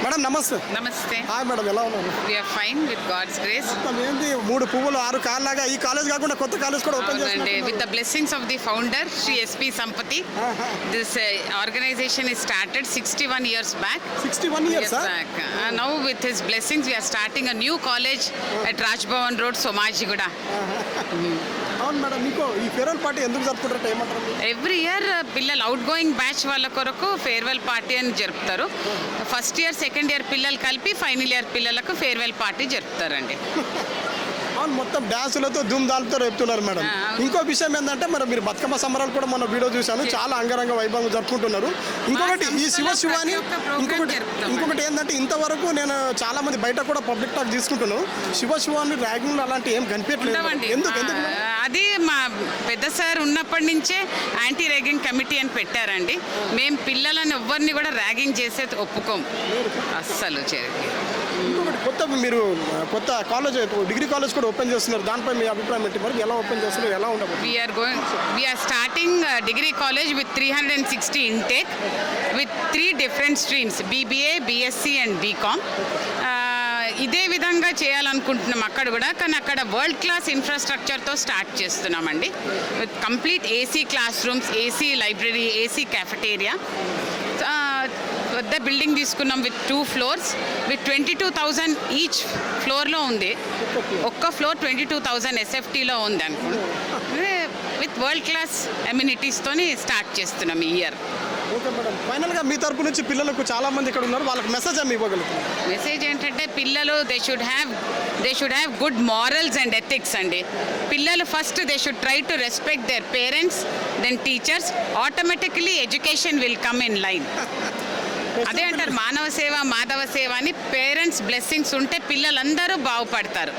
Madam నమస్తే. నమస్తే. Hi madam, ఎలా ఉన్నారు? We are fine with God's grace. మొత్తం ఏంటి 3 పువ్వులు 6 కాళ్ళలాగా ఈ కాలేజ్ కాకుండా కొత్త కాలేజ్ కూడా ఓపెన్ అవునండి. With the చేస్తున్నారు. blessings of the founder, Sri SP Sampati, this organization is started 61 years back. 61 years back. Now with his blessings, we are starting a new college at Raj Bhavan Road, Somajiguda. అవును madam, మీకు ఈ farewell party ఎందుకు జరుపుకుంటారు ఏమంటారు? Every year పిల్లలు out going batch వాళ్ళ కొరకు farewell party అని జరుపుతారు. ఫస్ట్ ఇయర్ సెకండ్ ఇయర్ పిల్లలు కలిపి ఫైనల్ ఇయర్ పిల్లలకు ఫేర్వెల్ పార్టీ జరుపుతారండి. అవును, మొత్తం డ్యాన్సులతో ధూమ్ దాల్తో చెప్తున్నారు మేడం. అవును. ఇంకో విషయం ఏంటంటే మరి మీరు బతుకమ్మ సంబరాలు కూడా మన వీడియో చూశాను, చాలా అంగరంగ వైభవంగా జరుపుకుంటున్నారు. ఇంకొకటి ఈ శివశివాని, ఇంకొకటి ఏంటంటే ఇంతవరకు నేను చాలా మంది బయట కూడా పబ్లిక్ టాక్ తీసుకుంటున్నాను, శివశివాని ర్యాగింగ్ అలాంటి ఏం కనిపించలేదు. ఉండవండి. ఎందుకు ఎందుకు అది మా పెద్ద సార్ ఉన్నప్పటి నుంచే యాంటీ ర్యాగింగ్ కమిటీ అని పెట్టారండి. మేము పిల్లలను ఎవరిని కూడా ర్యాగింగ్ చేసేది ఒప్పుకోం అస్సలు. ఇంకొకటి మీరు కొత్త కాలేజ్ డిగ్రీ కాలేజ్ కూడా ఓపెన్ చేస్తున్నారు, దానిపై మీ అభిప్రాయం ఏంటి? మరి ఎలా ఓపెన్ చేస్తున్నారు, ఎలా ఉండదు? We are starting degree college with 360 intake with 3 different streams, BBA, BSc and BCom. ఇదే విధంగా చేయాలనుకుంటున్నాం అక్కడ కూడా, కానీ అక్కడ వరల్డ్ క్లాస్ ఇన్ఫ్రాస్ట్రక్చర్తో స్టార్ట్ చేస్తున్నామండి. With complete AC class rooms, AC library, AC cafeteria. పెద్ద బిల్డింగ్ తీసుకున్నాం విత్ 2 floors విత్ 22,000 ఈచ్ ఫ్లోర్లో ఉంది. ఒక్క ఫ్లోర్ 22,000 SFTలో ఉంది అనుకోండి. విత్ వరల్డ్ క్లాస్ అమ్యూనిటీస్తోని స్టార్ట్ చేస్తున్నాం ఈ ఇయర్. ఓకే మేడం, ఫైనల్గా మీ తరపు నుంచి పిల్లలకు చాలా మంది ఇక్కడ ఉన్నారు, వాళ్ళకి మెసేజ్ ఏమి ఇవ్వగలుగుతున్నారు? మెసేజ్ ఏంటంటే పిల్లలు they should have good morals and ethics అండి. పిల్లలు first they should try to respect their parents, then teachers. Automatically education will come in line. అదే అంటారు మానవ సేవ మాధవ సేవ అని. పేరెంట్స్ బ్లెస్సింగ్స్ ఉంటే పిల్లలందరూ బాగుపడతారు.